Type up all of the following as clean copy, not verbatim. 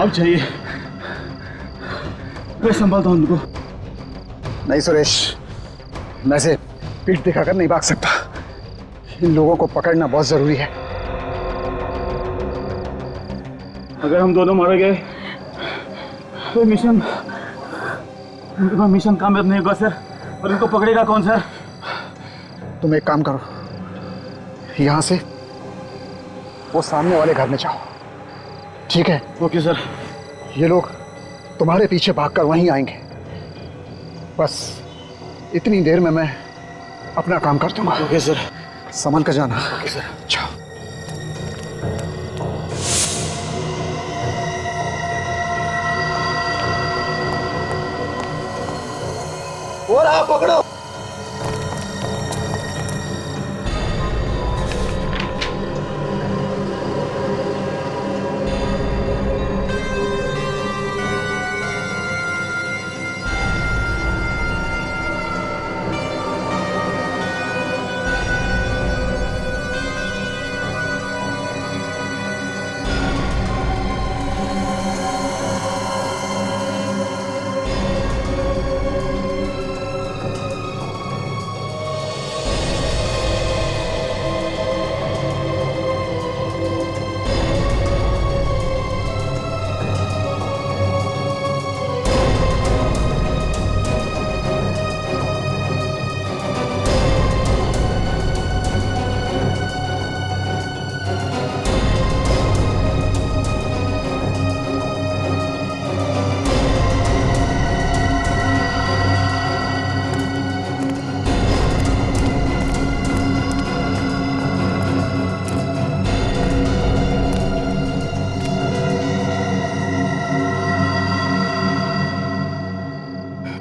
अब चाहिए, मैं संभालता हूं उनको। नहीं सुरेश, मैं से पीठ दिखाकर नहीं भाग सकता। इन लोगों को पकड़ना बहुत जरूरी है। अगर हम दोनों मारे गए तो मिशन कामयाब नहीं होगा सर। और इनको पकड़ेगा कौन सर? तुम एक काम करो, यहां से वो सामने वाले घर में जाओ, ठीक है? Okay sir. ये लोग तुम्हारे पीछे भागकर वहीं आएंगे। बस इतनी देर में मैं अपना काम कर दूंगा। Okay sir. संभल कर जाना। Okay sir. जाओ। और आप पकड़ो।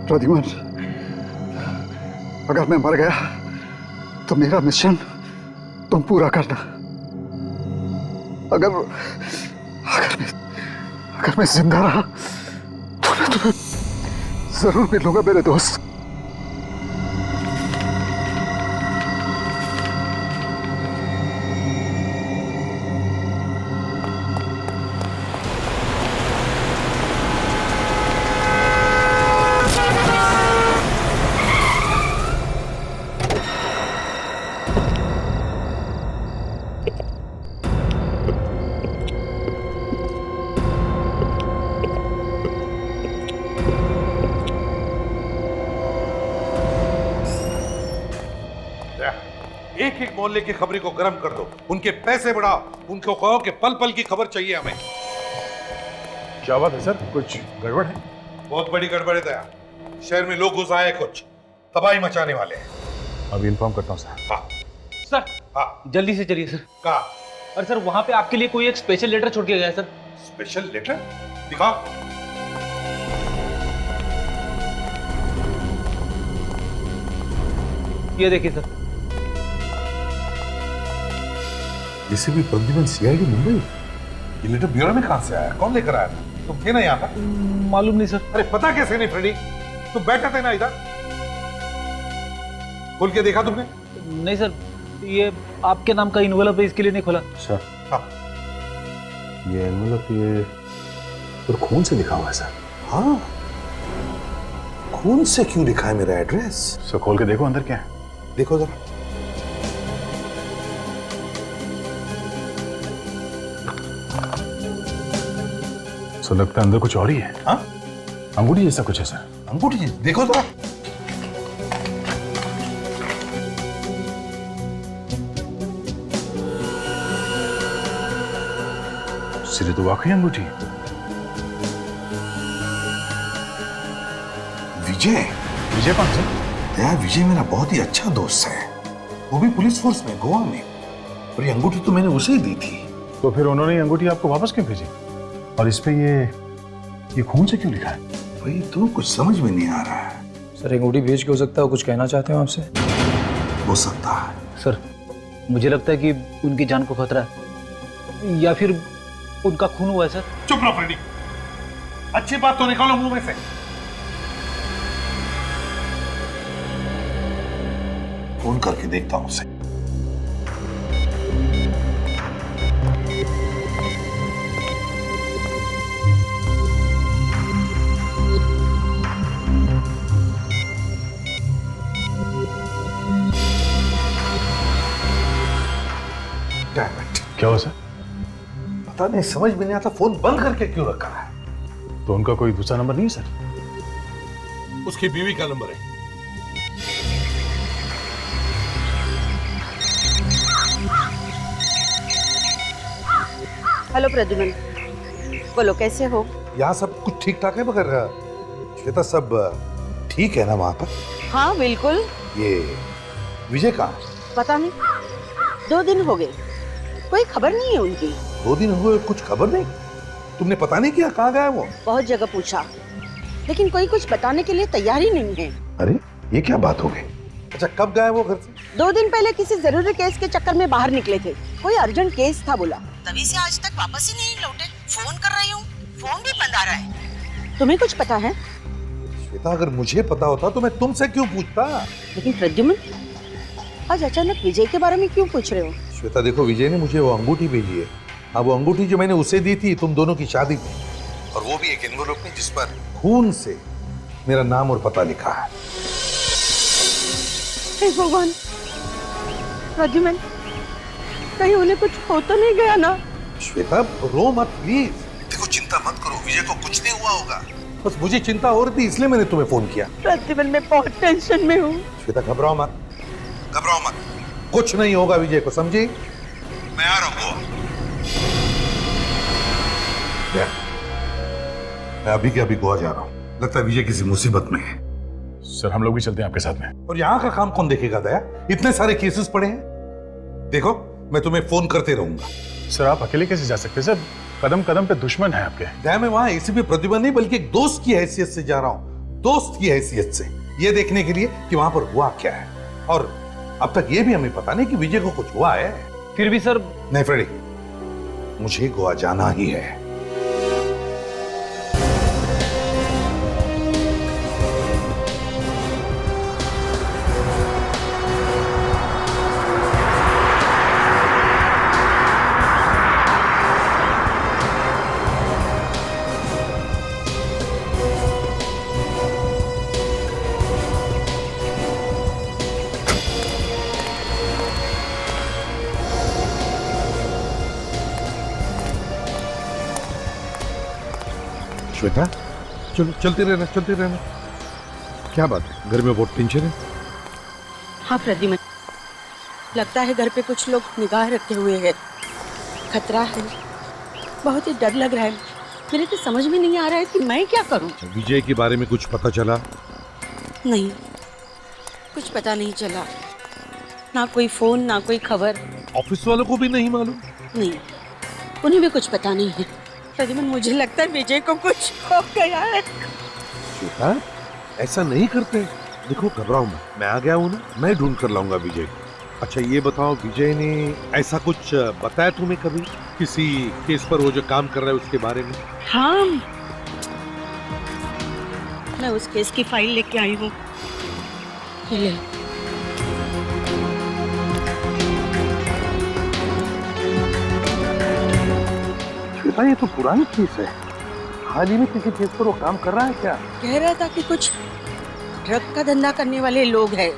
प्रद्युमन, अगर मैं मर गया तो मेरा मिशन तुम पूरा करना। अगर मैं जिंदा रहा तो मैं तुम्हें जरूर मिलूंगा मेरे दोस्त। एक एक मोहल्ले की खबरी को गर्म कर दो, उनके पैसे बढ़ाओ, उनको कहो कि पल पल की खबर चाहिए हमें। क्या बात है सर, कुछ गड़बड़ है? बहुत बड़ी गड़बड़ है दया। शहर में लोग घुस आए, कुछ तबाही मचाने वाले हैं। अभी इन्फॉर्म करता हूँ सर। हाँ सर, हाँ, जल्दी से चलिए सर। कहा? अरे सर, वहां पे आपके लिए कोई एक स्पेशल लेटर छोड़ के गया है सर। Special letter? दिखा। ये देखिए सर। इसे भी प्रद्युमन सीआईडी मुंबई। ये लेटर ब्यूरो में कहां से आया? कौन लेकर आया था? तुम थे ना यहाँ पर? मालूम नहीं सर। अरे पता कैसे नहीं फ्रेडी? तुम बैठे थे ना इधर? खोल के देखा तुमने? नहीं सर, ये आपके नाम का इन्वेलप है, इसके लिए नहीं खोला सर। हाँ। ये एनवेलप ये पर खून से लिखा हुआ है सर। हाँ, खून से क्यों लिखा है मेरा एड्रेस? सर खोल के देखो अंदर क्या है। देखो जरा। सर लगता है अंदर कुछ और ही है। हाँ, अंगूठी जैसा कुछ है सर। अंगूठी जी, देखो जरा। सिरे तो वाकई अंगूठी है। विजय। विजय कौन सर? दया, विजय मेरा बहुत ही अच्छा दोस्त है, वो भी पुलिस फोर्स में, गोवा में। और ये अंगूठी तो मैंने उसे ही दी थी। तो फिर उन्होंने ये अंगूठी आपको वापस क्यों भेजी? और इस पे ये खून से क्यों लिखा है? भाई तो कुछ समझ में नहीं आ रहा है। सर अंगूठी भेज के हो सकता है कुछ कहना चाहते हो आपसे? हो सकता है। सर, मुझे लगता है कि उनकी जान को खतरा है, या फिर उनका खून हुआ है सर। चुप रहो फ्रेडी, अच्छी बात तो निकालो मुंह में से। फोन करके देखता हूं उसे। Damn it. क्या हुआ सर? पता नहीं, समझ में नहीं आता फोन बंद करके क्यों रखा है। तो उनका कोई दूसरा नंबर नहीं है सर? उसकी बीवी का नंबर है। हेलो प्रद्युमन, बोलो कैसे हो? यहाँ सब कुछ ठीक ठाक है, मगर श्वेता सब ठीक है ना वहां पर? हाँ बिल्कुल। ये विजय कहाँ? पता नहीं, 2 दिन हो गए, कोई खबर नहीं है उनकी। 2 दिन हुए, कुछ खबर नहीं? तुमने पता नहीं किया कहाँ गया वो? बहुत जगह पूछा, लेकिन कोई कुछ बताने के लिए तैयार ही नहीं है। अरे ये क्या बात हो गई? अच्छा, कब गया वो घर से? 2 दिन पहले किसी जरूरी केस के चक्कर में बाहर निकले थे, कोई अर्जेंट केस था बोला, तभी से आज तक वापस ही नहीं लौटे। फोन कर रही हूँ, फोन भी बंद आ रहा है। तुम्हें कुछ पता है? श्वेता, अगर मुझे पता होता तो मैं तुमसे क्यों पूछता? लेकिन प्रद्युमन, आज अचानक विजय के बारे में क्यों पूछ रहे हो? श्वेता देखो, विजय ने मुझे वो अंगूठी भेजी है। अब वो अंगूठी जो मैंने उसे दी थी तुम दोनों की शादी में, और वो भी एक एनवेलप में जिस पर खून से मेरा नाम और पता लिखा है। हे भगवान, प्रद्युमन, कहीं उन्हें कुछ हो तो नहीं गया ना? श्वेता रो मत प्लीज। देखो, चिंता मत करो, विजय को कुछ नहीं हुआ होगा। बस मुझे चिंता हो रही थी, इसलिए मैंने तुम्हें फोन किया। प्रद्युमन, मैं बहुत टेंशन में हूँ। श्वेता घबराओ मत, घबराओ मत, कुछ नहीं होगा विजय को, समझी? मैं आ रहा हूँ। मैं अभी के अभी गोवा जा रहा हूँ, लगता है विजय किसी मुसीबत में है। सर हम लोग भी चलते हैं आपके साथ में। और यहाँ का काम कौन देखेगा दया? इतने सारे केसेस पड़े हैं। देखो, मैं तुम्हें फोन करते रहूंगा। सर आप अकेले कैसे जा सकते हैं सर? कदम कदम पे दुश्मन है आपके। दया, मैं वहां एसीपी प्रद्युमन नहीं बल्कि एक दोस्त की हैसियत से जा रहा हूँ, दोस्त की हैसियत से, ये देखने के लिए कि वहां पर हुआ क्या है। और अब तक ये भी हमें पता नहीं कि विजय को कुछ हुआ है। फिर भी सर। नहीं फ्रेडी, मुझे गोवा जाना ही है। श्वेता, चलो चलते रहना, चलते रहना। क्या बात है, घर में बहुत टेंशन है? हाँ प्रद्युमन, लगता है घर पे कुछ लोग निगाह रखे हुए हैं, खतरा है, बहुत ही डर लग रहा है। मेरे तो समझ में नहीं आ रहा है कि मैं क्या करूं। विजय के बारे में कुछ पता चला? नहीं, कुछ पता नहीं चला, ना कोई फोन ना कोई खबर। ऑफिस वालों को भी नहीं मालूम? नहीं, उन्हें भी कुछ पता नहीं है। प्रद्युमन, मुझे लगता है विजय को कुछ हो गया है। श्वेता, ऐसा नहीं करते। देखो, घबराओ मत, मैं आ गया हूँ ना, मैं ढूंढ कर लाऊंगा विजय को। अच्छा ये बताओ, विजय ने ऐसा कुछ बताया तुम्हें कभी, किसी केस पर वो जो काम कर रहा है उसके बारे में? हाँ, मैं उस केस की फाइल लेके आई हूँ। ये ले। श्वेता, ये तो पुरानी केस है, हाल ही में किसी केस पर वो काम कर रहा है क्या? कह रहा था कि कुछ ड्रग का धंधा करने वाले लोग हैं,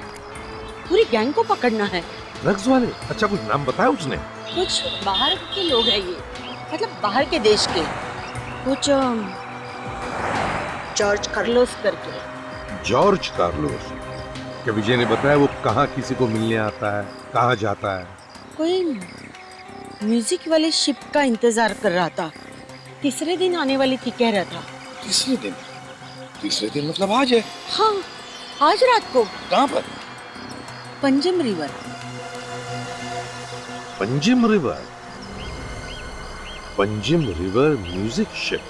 पूरी गैंग को पकड़ना है। ड्रग्स वाले? अच्छा, कुछ नाम बताया उसने? कुछ बाहर के लोग हैं ये, मतलब बाहर के देश के, कुछ जॉर्ज कार्लोस करके। George Carlos? क्या विजय ने बताया वो कहाँ किसी को मिलने आता है, कहाँ जाता है? कोई म्यूजिक वाले शिप का इंतजार कर रहा था, तीसरे दिन आने वाली थी कह रहा था। तीसरे दिन? तीसरे दिन मतलब आज है? हाँ, आज रात को। कहाँ पर? Panjim river. Panjim river? Panjim river music ship?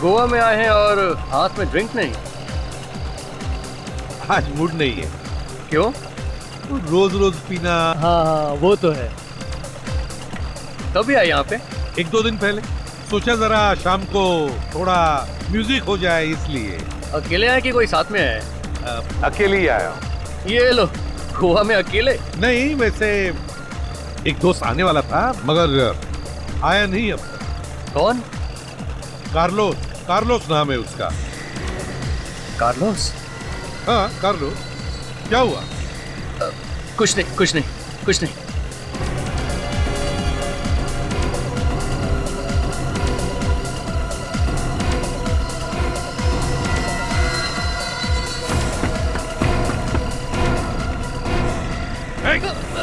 Goa में आए हैं और हाथ में ड्रिंक नहीं? आज मूड नहीं है। क्यों? रोज रोज पीना। हाँ वो तो है। कभी आए यहाँ पे? 1-2 दिन पहले सोचा जरा शाम को थोड़ा म्यूजिक हो जाए, इसलिए। अकेले आए कि कोई साथ में है? अकेले ही आया। ये लो, गोवा में अकेले? नहीं, वैसे एक दोस्त आने वाला था मगर आया नहीं अब तक। कौन? कार्लोस। कार्लोस नाम है उसका। कार्लोस? हाँ कार्लोस। क्या हुआ? कुछ नहीं।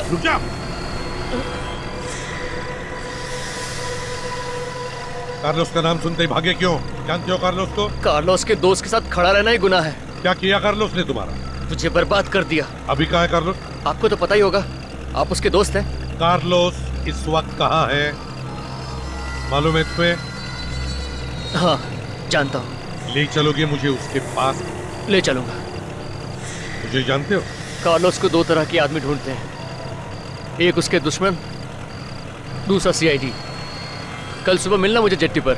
रुक जा। कार्लोस का नाम सुनते ही भागे क्यों? जानते हो कार्लोस को? कार्लोस के दोस्त के साथ खड़ा रहना ही गुनाह है। क्या किया कार्लोस ने तुम्हारा? तुझे बर्बाद कर दिया। अभी कहाँ है कार्लोस? आपको तो पता ही होगा, आप उसके दोस्त हैं। कार्लोस इस वक्त कहाँ है मालूम है तुम्हें? हाँ जानता हूँ। ले चलोगे मुझे उसके पास? ले चलूंगा। मुझे जानते हो? कार्लोस को 2 तरह के आदमी ढूंढते हैं, एक उसके दुश्मन, दूसरा सीआईडी। कल सुबह मिलना मुझे जेट्टी पर,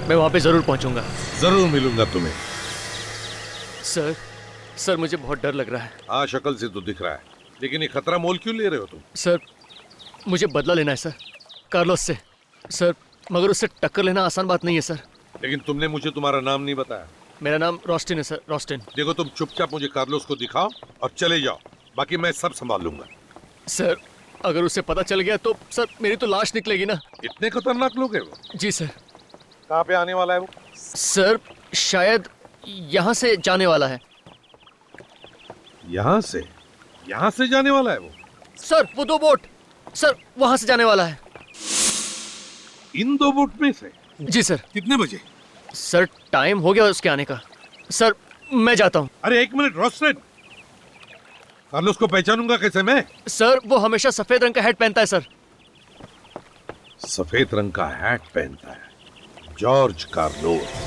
मैं वहां पे जरूर पहुंचूंगा। जरूर मिलूंगा तुम्हें। सर मुझे बहुत डर लग रहा है। हाँ शक्ल से तो दिख रहा है, लेकिन ये खतरा मोल क्यों ले रहे हो तुम? सर मुझे बदला लेना है सर, कार्लोस से। सर मगर उससे टक्कर लेना आसान बात नहीं है सर। लेकिन तुमने मुझे तुम्हारा नाम नहीं बताया। मेरा नाम रोस्टिन है सर, रोस्टिन। देखो तुम चुपचाप मुझे कार्लोस को दिखाओ और चले जाओ, बाकी मैं सब संभाल लूंगा। सर अगर उसे पता चल गया तो सर मेरी तो लाश निकलेगी ना। इतने खतरनाक लोग हैं वो? जी सर। कहाँ पे आने वाला है वो? सर शायद यहाँ से जाने वाला है। यहाँ से जाने वाला है वो? सर वो 2 बोट, सर वहां से जाने वाला है। इन 2 बोट में से? जी सर। कितने बजे? सर टाइम हो गया उसके आने का। सर मैं जाता हूँ। अरे 1 मिनट रोस्टेड, कार्लोस को पहचानूंगा कैसे मैं? सर वो हमेशा सफेद रंग का हैट पहनता है सर। सफेद रंग का हैट पहनता है? George Carlos.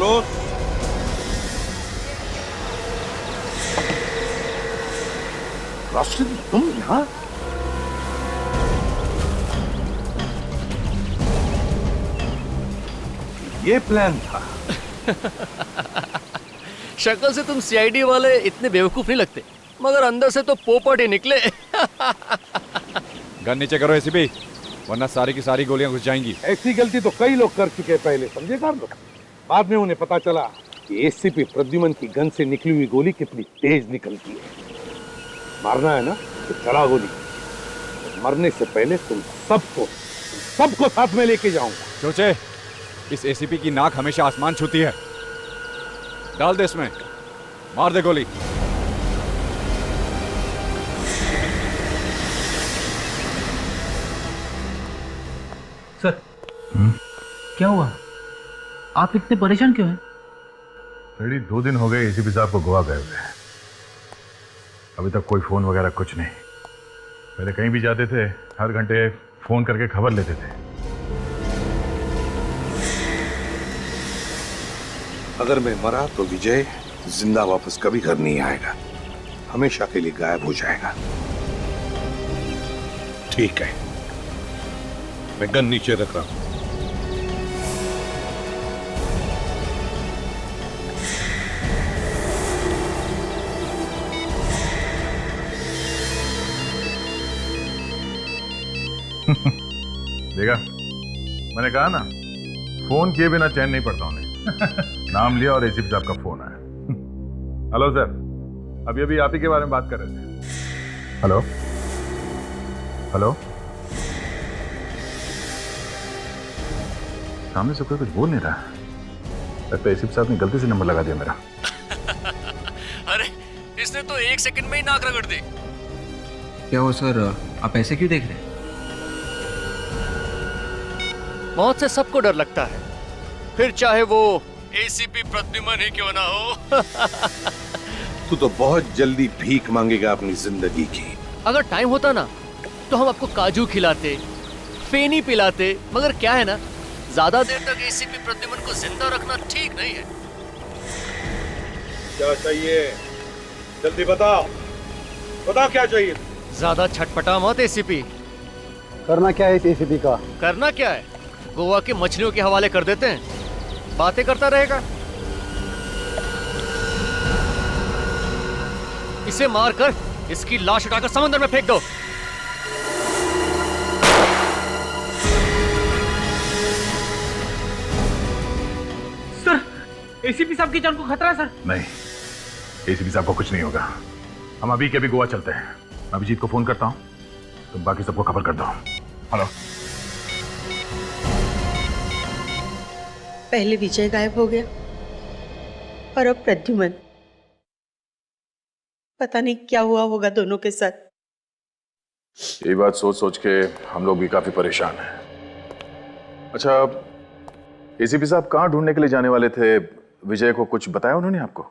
दोस्त। रोशन, तुम यहाँ? ये प्लान था। शक्ल से तुम सीआईडी वाले इतने बेवकूफ नहीं लगते, मगर अंदर से तो पोपट ही निकले। गन नीचे करो एसीपी, वरना सारी की सारी गोलियां घुस जाएंगी। ऐसी गलती तो कई लोग कर चुके हैं पहले, समझे कार्लो? बाद में उन्हें पता चला कि एसीपी प्रद्युमन की गन से निकली हुई गोली कितनी तेज निकलती है। मारना है ना तो चला गोली। मरने से पहले तुम सबको साथ में लेके जाऊंगा। सोचे, इस एसीपी की नाक हमेशा आसमान छूती है। डाल दे इसमें, मार दे गोली। सर, क्या हुआ? आप इतने परेशान क्यों हैं? रेडी 2 दिन हो गए एसीपी साहब को गोवा गए हुए। अभी तक कोई फोन वगैरह कुछ नहीं। पहले कहीं भी जाते थे, हर घंटे फोन करके खबर लेते थे। अगर मैं मरा तो विजय जिंदा वापस कभी घर नहीं आएगा, हमेशा के लिए गायब हो जाएगा। ठीक है, मैं गन नीचे रख रहा हूं। देखा, मैंने कहा ना, फोन किए बिना चैन नहीं पड़ता उन्हें। नाम लिया और एसीपी साहब का फोन आया। हेलो सर, अभी अभी आप ही के बारे में बात कर रहे थे। हेलो हेलो, सामने से कोई कुछ बोल नहीं रहा। लगता है एसीपी साहब ने गलती से नंबर लगा दिया मेरा। अरे, इसने तो 1 सेकंड में ही नाक रगड़ दी। क्या हो सर, आप ऐसे क्यों देख रहे हैं? मौत से सबको डर लगता है, फिर चाहे वो एसीपी प्रद्युमन ही क्यों ना हो। तू तो बहुत जल्दी भीख मांगेगा अपनी जिंदगी की। अगर टाइम होता ना तो हम आपको काजू खिलाते, फेनी पिलाते, मगर क्या है ना, ज्यादा देर तक एसीपी प्रद्युमन को जिंदा रखना ठीक नहीं है। क्या चाहिए? जल्दी बताओ, बताओ क्या चाहिए? ज्यादा छटपटा मत एसीपी। करना क्या है इस एसीपी का? करना क्या है, गोवा के मछलियों के हवाले कर देते हैं, बातें करता रहेगा। इसे मारकर इसकी लाश उठाकर समंदर में फेंक दो। सर, एसीपी साहब की जान को खतरा है सर। नहीं, एसीपी साहब को कुछ नहीं होगा। हम अभी के अभी गोवा चलते हैं। मैं अभिजीत को फोन करता हूँ, तुम बाकी सबको खबर कर दो। हेलो। पहले विजय गायब हो गया और अब प्रद्युमन। पता नहीं क्या हुआ होगा दोनों के साथ। ये बात सोच सोच के हम लोग भी काफी परेशान हैं। अच्छा, एसीपी साहब कहाँ ढूंढने के लिए जाने वाले थे? विजय को कुछ बताया उन्होंने आपको?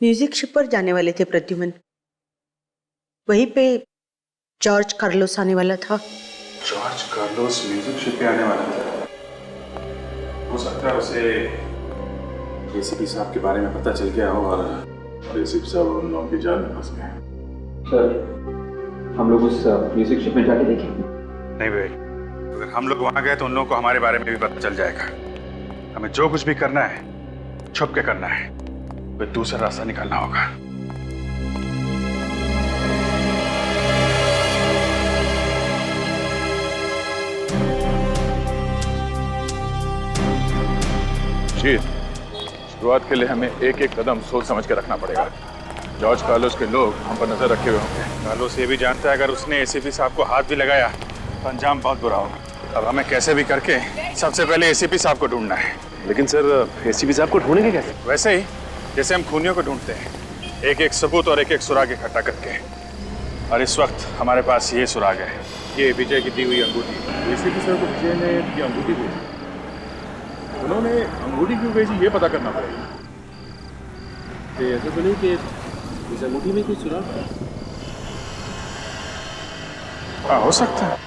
म्यूजिक शिप पर जाने वाले थे प्रद्युमन। वहीं पे जॉर्ज कार्लोस आने वाला था। जॉर्ज कार्लोस म्यूजिक शिप पे आने वाला था। हो सकता है उसे एसीपी साहब के बारे में पता चल गया हो और एसीपी साहब उन लोगों की जाल में फंस गए। सर, हम लोग उस म्यूजिक शिप में जाके देखें? नहीं भाई, अगर हम लोग वहां गए तो उन लोगों को हमारे बारे में भी पता चल जाएगा। हमें जो कुछ भी करना है छुप के करना है, कोई दूसरा रास्ता निकालना होगा। जी, शुरुआत के लिए हमें एक एक कदम सोच समझ के रखना पड़ेगा। जॉर्ज कार्लोस के लोग हम पर नजर रखे हुए होंगे। कार्लोस ये भी जानता है अगर उसने एसीपी साहब को हाथ भी लगाया तो अंजाम बहुत बुरा होगा। अब हमें कैसे भी करके सबसे पहले एसीपी साहब को ढूंढना है। लेकिन सर, एसीपी साहब को ढूंढेंगे कैसे? वैसे ही जैसे हम खूनियों को ढूंढते हैं, एक एक सबूत और एक एक सुराग इकट्ठा करके। और इस वक्त हमारे पास ये सुराग है, ये विजय की दी हुई अंगूठी। एसीपी साहब को विजय ने ये अंगूठी दी, उन्होंने अंगूठी क्यों भेजी ये पता करना पड़ेगा। ऐसा तो नहीं कि इस अंगूठी में कुछ सुराग है? हाँ, हो सकता है।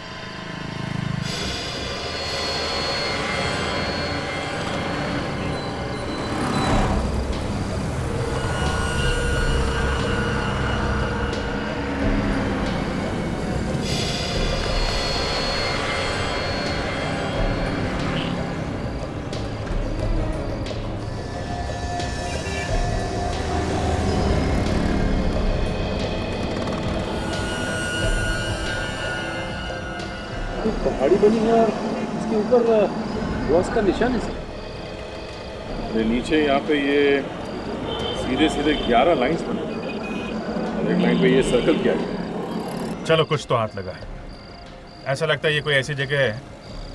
पहाड़ी बनी है और इसके ऊपर बॉस का निशान है सर। अरे नीचे यहाँ पे ये सीधे सीधे 11 लाइंस बने और एक लाइन पे ये सर्कल किया गया। चलो कुछ तो हाथ लगा है। ऐसा लगता है ये कोई ऐसी जगह है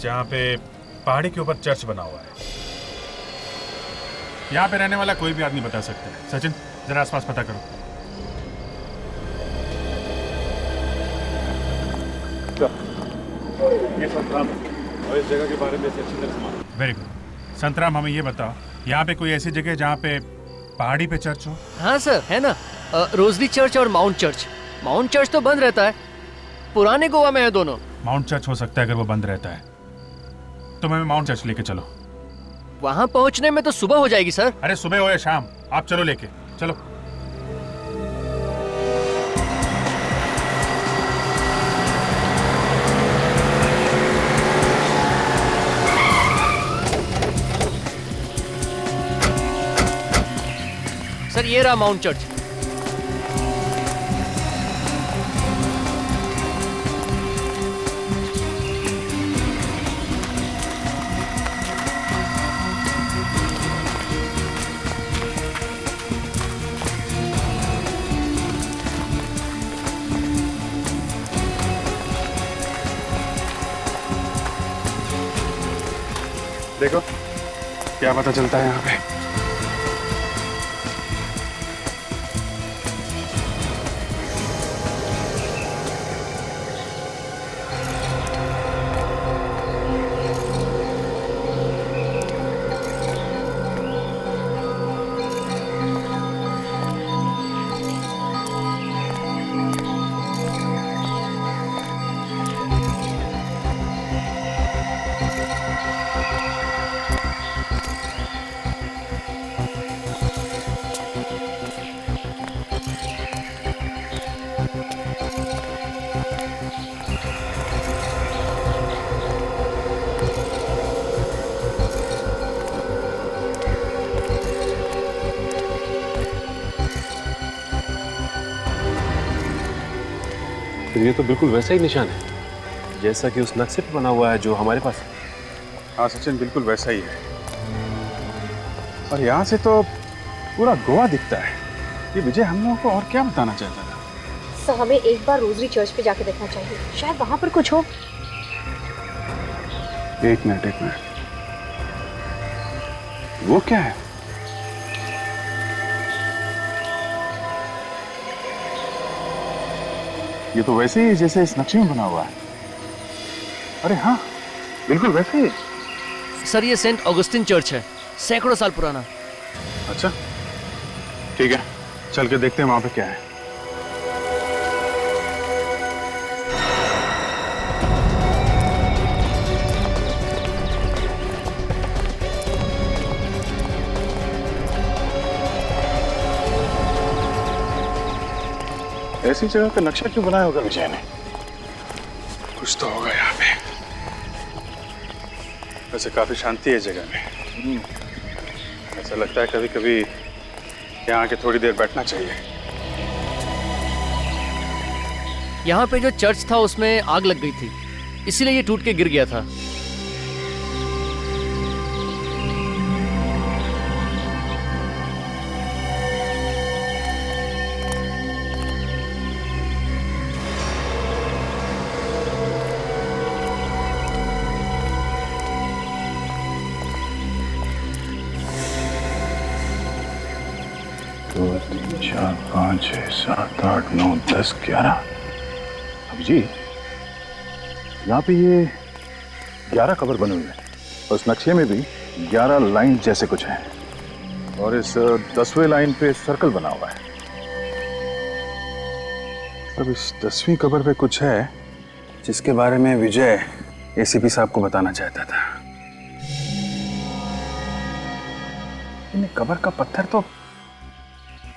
जहाँ पे पहाड़ी के ऊपर चर्च बना हुआ है। यहाँ पे रहने वाला कोई भी आदमी बता सकता है। सचिन जरा आसपास पता करो। ये संतराम और इस जगह के बारे में अच्छी तरह से। Very good. संतराम, हमें ये बताओ, यहाँ पे कोई ऐसी जगह है जहाँ पे पहाड़ी पे चर्च हो? हाँ सर, है ना। रोजली चर्च और माउंट चर्च। माउंट चर्च तो बंद रहता है, पुराने गोवा में है दोनों। माउंट चर्च हो सकता है अगर वो बंद रहता है तो हमें माउंट चर्च लेके चलो। वहां पहुंचने में तो सुबह हो जाएगी सर। अरे सुबह हो या शाम, आप चलो लेके चलो। सर ये रहा माउंट चर्च। देखो क्या पता चलता है यहाँ पे। तो ये तो बिल्कुल वैसा ही निशान है जैसा कि उस नक्शे पे बना हुआ है जो हमारे पास है। हाँ सचिन, बिल्कुल वैसा ही है। और यहाँ से तो पूरा गोवा दिखता है। ये विजय हम लोगों को और क्या बताना चाहता था? सर हमें एक बार रोजरी चर्च पे जाके देखना चाहिए, शायद वहां पर कुछ हो। एक मिनट। वो क्या है? ये तो वैसे ही जैसे इस नक्शे में बना हुआ है। अरे हाँ, बिल्कुल वैसे ही। सर ये सेंट ऑगस्टिन चर्च है, सैकड़ों साल पुराना। अच्छा ठीक है, चल के देखते हैं वहां पे क्या है। ऐसी जगह का नक्शा क्यों बनाया होगा विजय ने? कुछ तो होगा यहाँ पे। वैसे काफी शांति है जगह में। ऐसा लगता है कभी कभी यहाँ आके थोड़ी देर बैठना चाहिए। यहाँ पे जो चर्च था उसमें आग लग गई थी, इसीलिए ये टूट के गिर गया था। दो, तीन, चार, 5, 6, 7, 8, 9, 10, 11। अभी जी यहाँ पे ये 11 कबर बने हुए हैं। उस नक्शे में भी 11 लाइन जैसे कुछ हैं और इस 10वें लाइन पे सर्कल बना हुआ है। अब इस 10वीं कबर पे कुछ है जिसके बारे में विजय एसीपी साहब को बताना चाहता था। इन कबर का पत्थर तो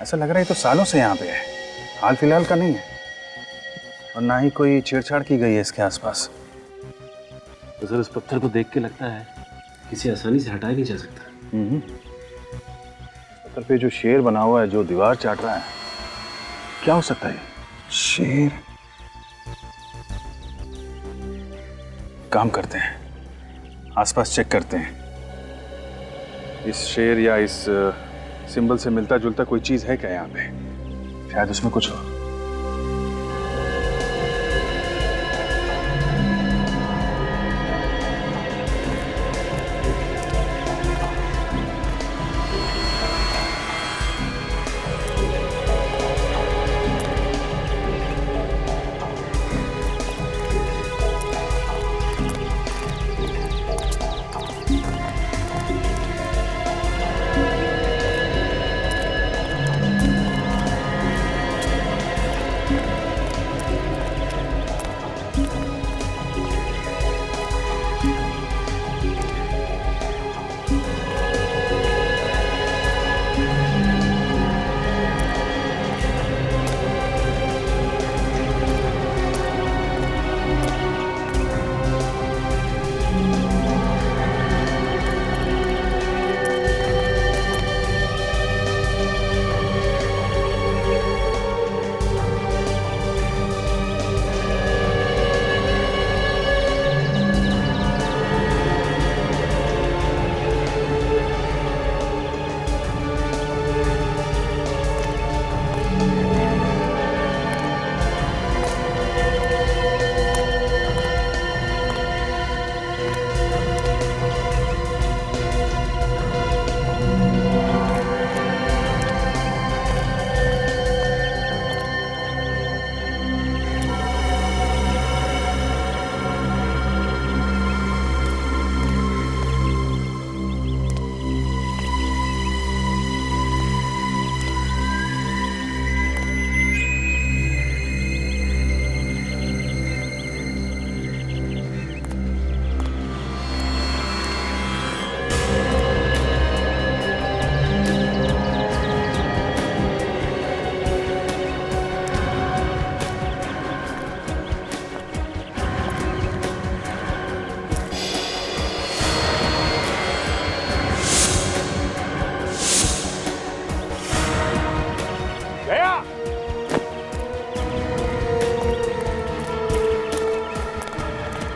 ऐसा लग रहा है तो सालों से यहाँ पे है, हाल फिलहाल का नहीं है। और ना ही कोई छेड़छाड़ की गई है इसके आसपास। तो सर इस पत्थर को देख के लगता है किसी आसानी से हटाया नहीं जा सकता। पत्थर पे जो शेर बना हुआ है जो दीवार चाट रहा है, क्या हो सकता है? शेर काम करते हैं, आसपास चेक करते हैं। इस शेर या इस सिंबल से मिलता जुलता कोई चीज है क्या यहाँ पे? शायद उसमें कुछ हो।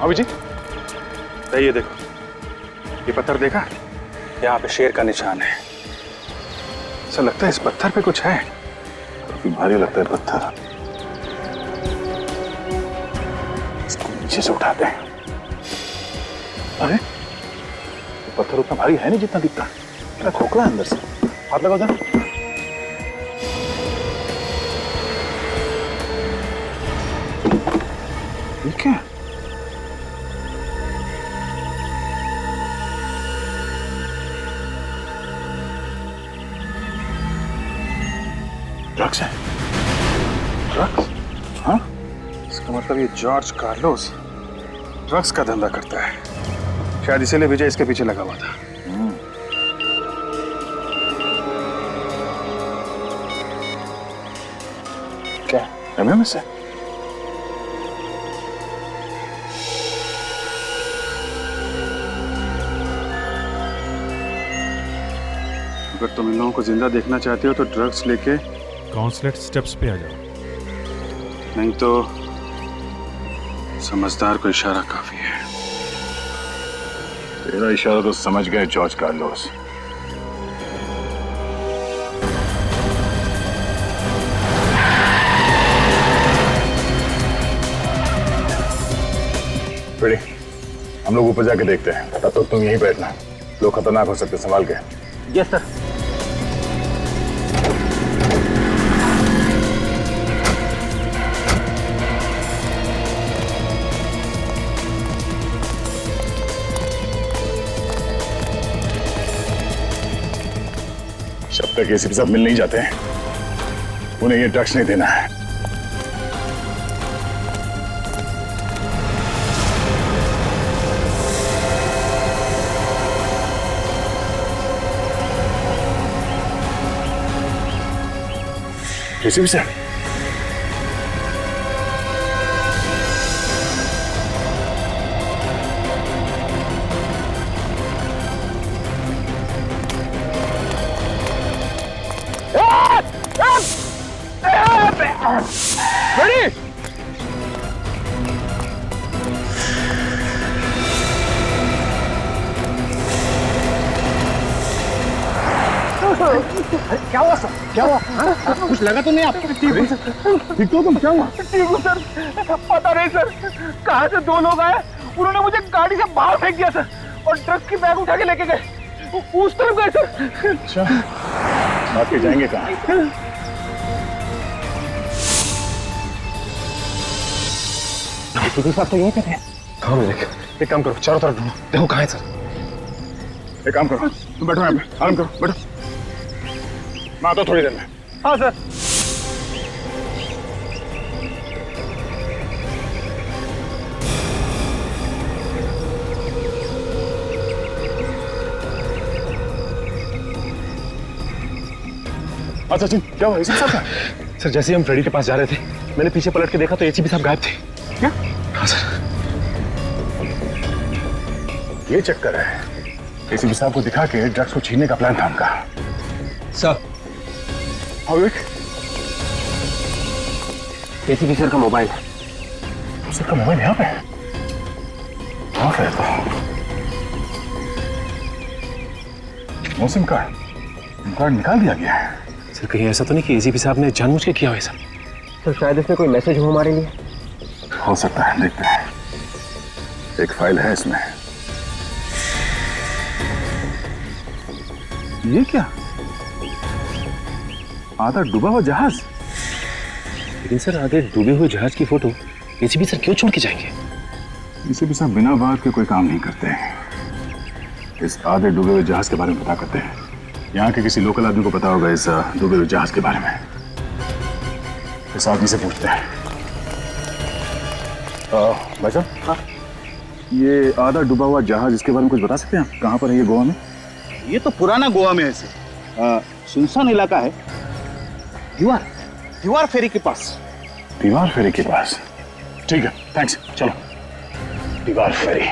अभी जी, ये देखो, ये पत्थर देखा? यहाँ पे शेर का निशान है। ऐसा लगता है इस पत्थर पे कुछ है। काफी भारी लगता है पत्थर। इसको नीचे से उठाते हैं। अरे पत्थर उतना भारी है नहीं जितना दिखता है। मेरा खोखला है अंदर से। हाथ लगाओ जरा। ठीक है। ड्रग्स है। ड्रग्स? हाँ? इसका मतलब ये जॉर्ज कार्लोस ड्रग्स का धंधा करता है। शायद इसीलिए विजय इसके पीछे लगा हुआ था। क्या एमएमएस है? अगर तुम इन लोगों को जिंदा देखना चाहते हो तो ड्रग्स लेके काउंसलेट स्टेप्स पे आ जाओ। नहीं तो समझदार को इशारा काफी है। तेरा इशारा तो समझ गए जॉर्ज कार्लोस। फ्रेडी, हम लोग ऊपर जाके देखते हैं। तब तक तुम यहीं बैठना। लोग खतरनाक हो सकते, संभाल के। Yes sir. जब तक एसीपी साहब मिल नहीं जाते हैं उन्हें ये ड्रग्स नहीं देना है। एसीपी साहब, क्या हुआ सर? क्या हुआ? कुछ लगा तो नहीं आपको? ठीक तो तुम, क्या हुआ? ठीक हूँ सर। पता नहीं सर कहाँ से दो लोग आए, उन्होंने मुझे गाड़ी से बाहर फेंक दिया सर और ड्रग्स की बैग उठा के लेके गए। उस तरफ गए सर। अच्छा, भाग के जाएंगे कहाँ? साहब तो यहीं पे थे। हाँ मैं एक काम करो, चारों तरफ ढूंढो, देखो कहाँ है सर। एक काम करो, तुम बैठो यहाँ पे, आराम करो, बैठो। मैं आता हूँ थोड़ी देर में। हाँ सर। हाँ सचिन, क्या हुआ? एसीपी साहब का? सर जैसे ही हम फ्रेडी के पास जा रहे थे, मैंने पीछे पलट के देखा तो एसीपी साहब गायब थे। क्या? हाँ सर। ये चक्कर है, एसीपी साहब को दिखा के ड्रग्स को छीनने का प्लान था उनका। सर, हाँ विवेक, एसीपी सर का मोबाइल है। सर का मोबाइल यहाँ पे? हाँ फिर तो मौसम कार्ड निकाल दिया गया है। सर कहीं ऐसा तो नहीं कि एसीपी साहब ने जानबूझ के किया हो सब? सर शायद इसमें कोई मैसेज हो हमारे लिए। हो सकता है, देखते हैं। एक फाइल है इसमें। ये क्या? आधा डूबा हुआ जहाज। लेकिन सर आगे डूबे हुए जहाज की फोटो एसीपी सर क्यों छोड़ के जाएंगे? एसीपी साहब बिना बात के कोई काम नहीं करते। इस आधे डूबे हुए जहाज के बारे में पता करते हैं। यहाँ के किसी लोकल आदमी को पता होगा इस डूबे हुए जहाज के बारे में। इस आदमी से पूछते हैं। भाई साहब, हाँ, ये आधा डूबा हुआ जहाज, इसके बारे में कुछ बता सकते हैं आप? कहाँ पर है ये गोवा में? ये तो पुराना गोवा में है सर। सुनसान इलाका है। दीवार फेरी के पास। दीवार फेरी के पास? ठीक है, थैंक्स, चलो। दीवार फेरी।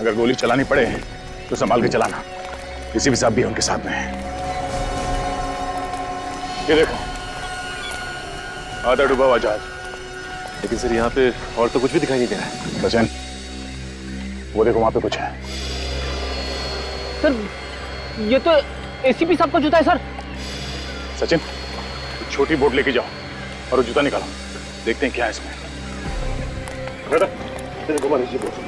अगर गोली चलानी पड़े तो संभाल के चलाना। किसी भी साहब भी उनके साथ में है। ये देखो, आधा डूबा हुआ जहाज। लेकिन सर यहाँ पे और तो कुछ भी दिखाई नहीं दे रहा है। सचिन, वो देखो वहां पे कुछ है। सर ये तो एसीपी साहब का जूता है सर। सचिन, छोटी बोट लेके जाओ और वो जूता निकालो, देखते हैं क्या है इसमें। घुमा लीजिए बोट।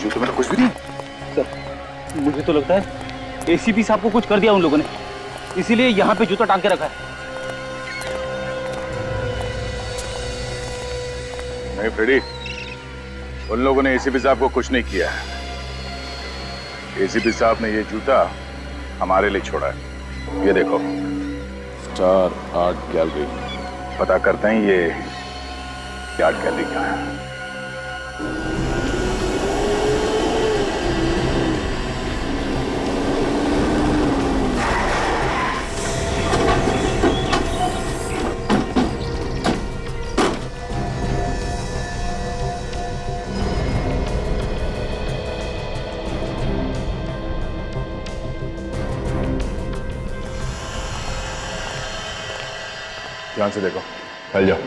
तो मेरा कुछ भी नहीं। सर मुझे तो लगता है एसीपी साहब को कुछ कर दिया उन लोगों ने, इसीलिए यहाँ पे जूता टांग के रखा है। नहीं फ्रेडी, उन लोगों ने एसीपी साहब को कुछ नहीं किया। एसीपी साहब ने ये जूता हमारे लिए छोड़ा है। ये देखो, स्टार आर्ट गैलरी। पता करते हैं ये आर्ट गैलरी क्या है। ध्यान से देखो, फैल जाओ।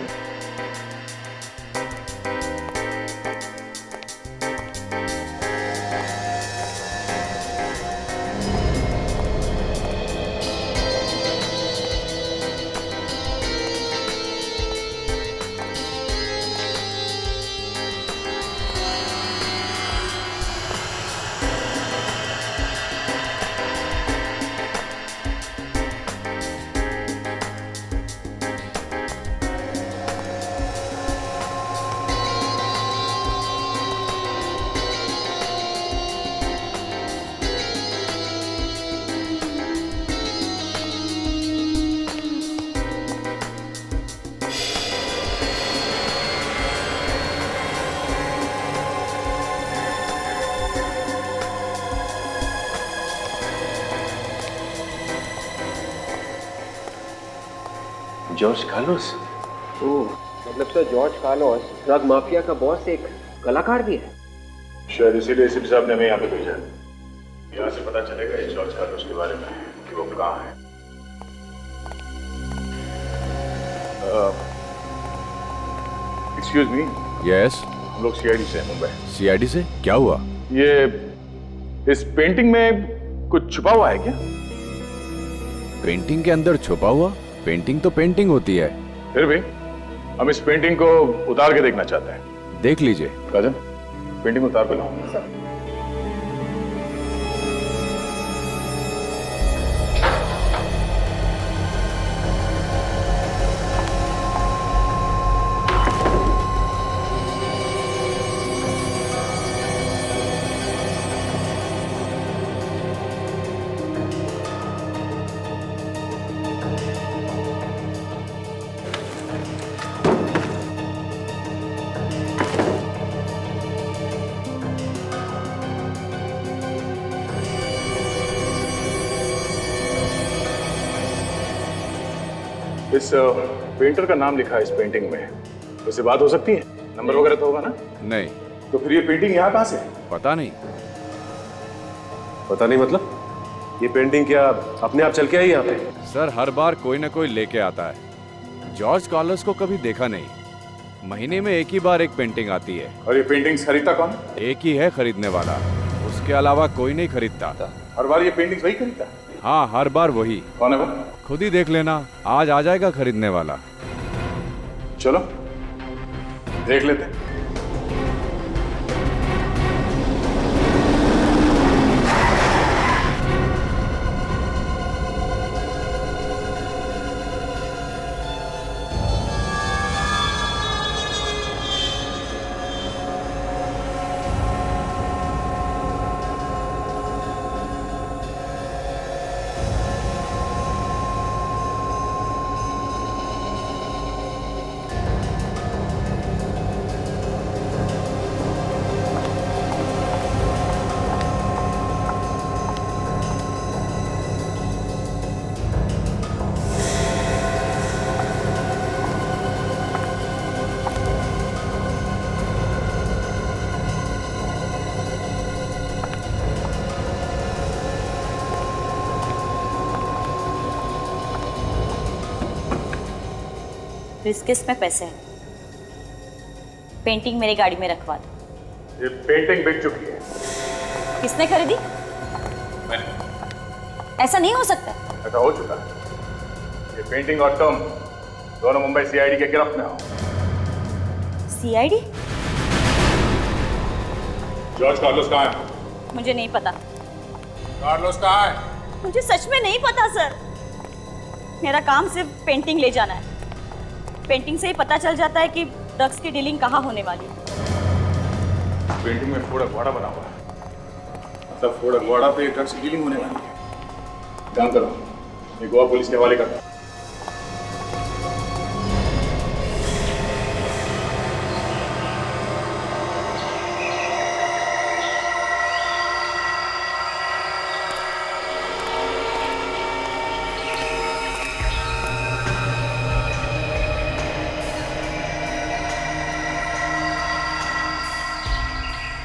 George Carlos? ओह, मतलब sir George Carlos drug mafia का बॉस एक कलाकार भी है। शायद इसीलिए एसीपी साहब ने हमें यहाँ पे भेजा है। यहाँ से पता चलेगा इस जॉर्ज कार्लोस के बारे में कि वो कहाँ है। Excuse me. यस। हम लोग सीआईडी से हैं, मुंबई। सीआईडी से? क्या हुआ? ये इस पेंटिंग में कुछ छुपा हुआ है क्या? पेंटिंग के अंदर छुपा हुआ? पेंटिंग तो पेंटिंग होती है। फिर भी हम इस पेंटिंग को उतार के देखना चाहते हैं। देख लीजिए। राजन, पेंटिंग उतार के लाओ। इस पेंटर का नाम लिखा है इस पेंटिंग में। उससे बात हो सकती है? नंबर वगैरह तो होगा ना? नहीं। तो फिर ये पेंटिंग यहाँ कहाँ से है? पता नहीं। पता नहीं मतलब? ये पेंटिंग क्या अपने आप चल के आई यहाँ पे? सर हर बार कोई ना कोई लेके आता है। जॉर्ज कार्लोस को कभी देखा नहीं। महीने में एक ही बार एक पेंटिंग आती है। और ये पेंटिंग्स खरीदता कौन? एक ही है खरीदने वाला, उसके अलावा कोई नहीं खरीदता। हर बार ये पेंटिंग्स वही खरीदता? हाँ, हर बार वही। कौन है वो? खुद ही देख लेना, आज आ जाएगा खरीदने वाला। चलो देख लेते हैं। इस किस्त में पैसे हैं। पेंटिंग मेरी गाड़ी में रखवा दो। ये पेंटिंग बिक चुकी है। किसने खरीदी? मैंने। ऐसा नहीं हो सकता। ऐसा हो चुका है। ये पेंटिंग और तुम दोनों मुंबई सीआईडी के गिरफ्त में हो। सीआईडी? जॉर्ज कार्लोस कहाँ है? मुझे नहीं पता। कार्लोस कहाँ है? मुझे सच में नहीं पता सर। मेरा काम सिर्फ पेंटिंग ले जाना है। पेंटिंग से ही पता चल जाता है कि ड्रग्स की डीलिंग कहाँ होने वाली है। पेंटिंग में फोड़ा घोड़ा बना हुआ है। मतलब फोड़ा घोड़ा पे ड्रग्स की डीलिंग होने वाली है। काम करो, ये गोवा पुलिस के हवाले कर दो।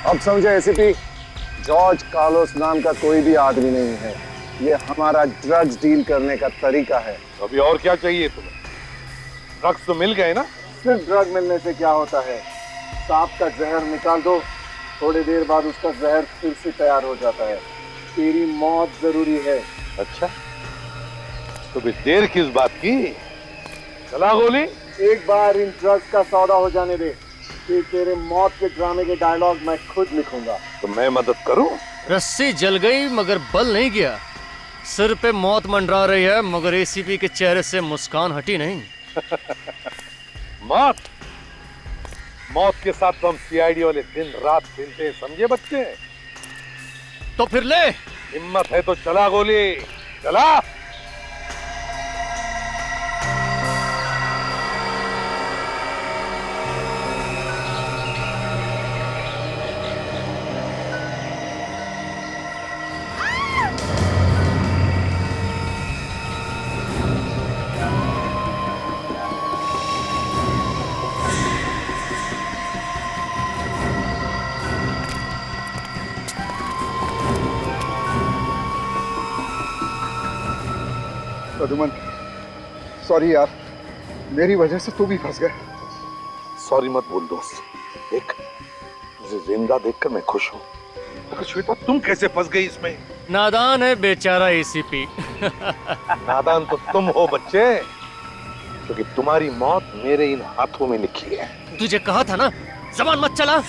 अब समझे एसीपी, जॉर्ज कार्लोस नाम का कोई भी आदमी नहीं है। ये हमारा ड्रग्स डील करने का तरीका है। अभी और क्या चाहिए तुम्हें? ड्रग्स तो मिल गए ना? सिर्फ ड्रग मिलने से क्या होता है? सांप का जहर निकाल दो, थोड़ी देर बाद उसका जहर फिर से तैयार हो जाता है। तेरी मौत जरूरी है। अच्छा, तो भी देर किस बात की? चला गोली। एक बार इन ड्रग्स का सौदा हो जाने दे, फिर तेरे मौत के ड्रामे के डायलॉग मैं खुद लिखूंगा। तो मैं मदद करूं? रस्सी जल गई मगर बल नहीं गया। सिर पे मौत मंडरा रही है मगर एसीपी के चेहरे से मुस्कान हटी नहीं। मौत मौत के साथ तो हम सीआईडी वाले दिन रात खेलते हैं, समझे बच्चे? तो फिर ले। हिम्मत है तो चला गोली, चला। प्रद्युमन, सॉरी यार, मेरी वजह से तू भी फंस गया। सॉरी मत बोल दोस्त, देख तुझे जिंदा देखकर मैं खुश हूँ। मगर श्वेता, तुम कैसे फंस गई इसमें? नादान है बेचारा एसीपी। नादान तो तुम हो बच्चे, क्योंकि तुम्हारी मौत मेरे इन हाथों में लिखी है। तुझे कहा था ना, जबान मत चला।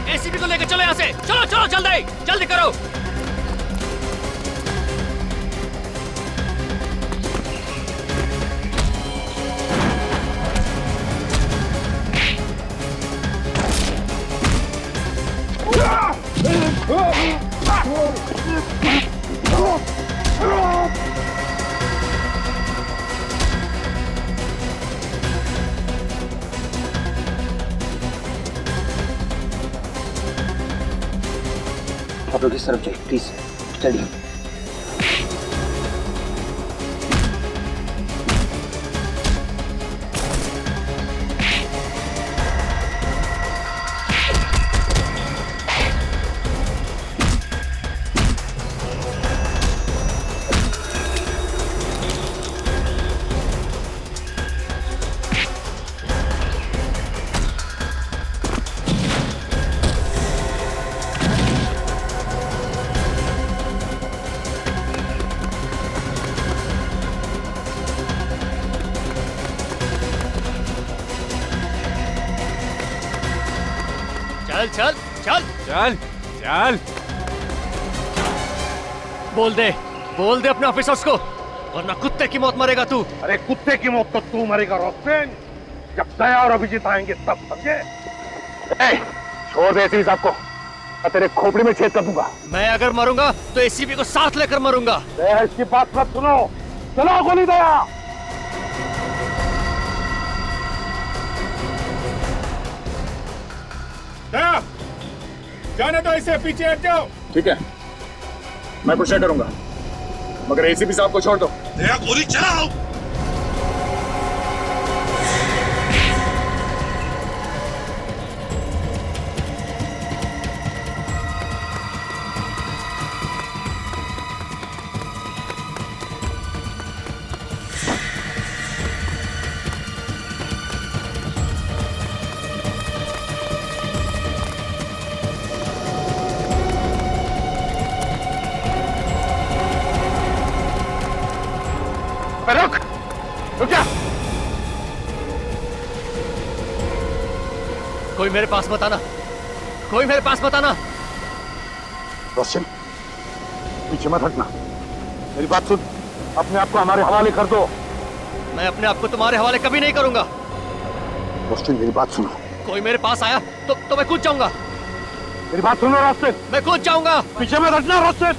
एसीपी को लेकर चलो यहाँ से। चलो चलो जल्दी जल्दी करो। आप लोग इस तरफ जाइए प्लीज, चलिए। चल चल चल चल चल। बोल दे अपने ऑफिसर्स को, वरना कुत्ते की मौत मरेगा तू। अरे कुत्ते की मौत तो तू मरेगा रोस्टेन, जब दया और अभिजीत आएंगे तब, समझे? छोड़ दे एसीपी साहब को, मैं तेरे खोपड़ी में छेद कर दूंगा। मैं अगर मरूंगा तो एसीपी को साथ लेकर मरूंगा। दया इसकी बात मत सुनो, चलो गोली दया। दया, जाने दो इसे, पीछे हट जाओ। ठीक है, मैं कुछ नहीं करूंगा, मगर एसीपी साहब को छोड़ दो। दया गोली चलाओ। रुक जा। कोई मेरे पास मत आना, कोई मेरे पास मत आना। रोशन, पीछे मत हटना। मेरी बात सुन, अपने आप को हमारे हवाले कर दो। मैं अपने आप को तुम्हारे हवाले कभी नहीं करूंगा। रोस्टिन, मेरी बात सुनो। कोई मेरे पास आया तो मैं कूद जाऊंगा। मेरी बात सुनो रोस्टिन। मैं कूद जाऊंगा। पीछे मत हटना रोस्टिन।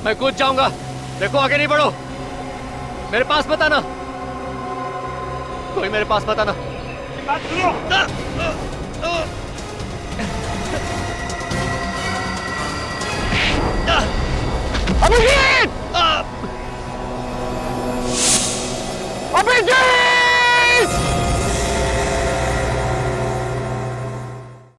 मैं कूद जाऊंगा। देखो आगे नहीं बढ़ो। मेरे पास मत आना। कोई मेरे पास मत आना। बात सुनो। अभिजीत! अभिजीत!